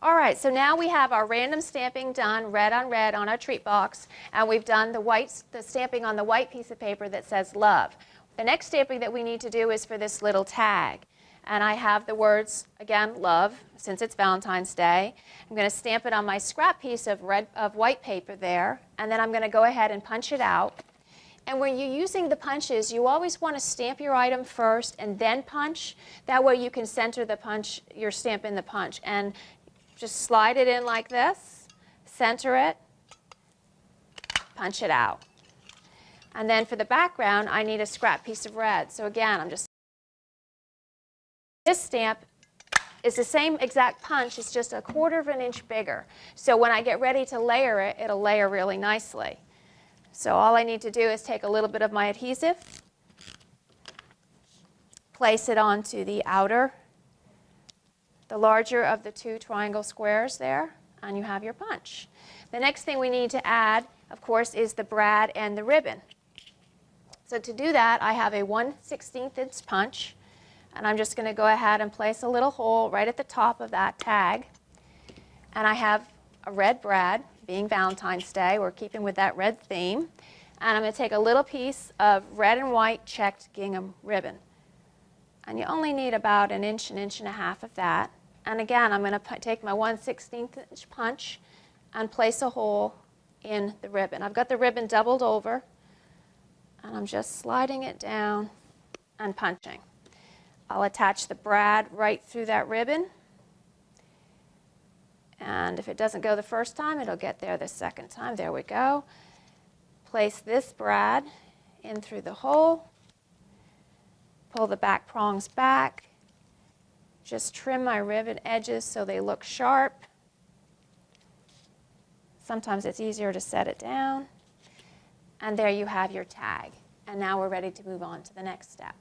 All right, so now we have our random stamping done, red on our treat box, and we've done the stamping on the white piece of paper that says love. The next stamping that we need to do is for this little tag. And I have the words, again, love, since it's Valentine's Day. I'm going to stamp it on my scrap piece of white paper there, and then I'm going to go ahead and punch it out. And when you're using the punches, you always want to stamp your item first and then punch. That way you can center the punch, your stamp in the punch. And just slide it in like this, center it, punch it out. And then for the background, I need a scrap piece of red. So again, this stamp is the same exact punch, it's just 1/4 of an inch bigger. So when I get ready to layer it, it'll layer really nicely. So all I need to do is take a little bit of my adhesive, place it onto the larger of the 2 triangle squares there, and you have your punch. The next thing we need to add, of course, is the brad and the ribbon. So to do that, I have a 1/16 inch punch, and I'm just going to go ahead and place a little hole right at the top of that tag. And I have a red brad, being Valentine's Day, we're keeping with that red theme. And I'm going to take a little piece of red and white checked gingham ribbon. And you only need about an inch and a half of that. And again, I'm going to take my 1/16 inch punch and place a hole in the ribbon. I've got the ribbon doubled over, and I'm just sliding it down and punching. I'll attach the brad right through that ribbon. And if it doesn't go the first time, it'll get there the second time. There we go. Place this brad in through the hole. Pull the back prongs back. Just trim my ribbon edges so they look sharp. Sometimes it's easier to set it down. And there you have your tag. And now we're ready to move on to the next step.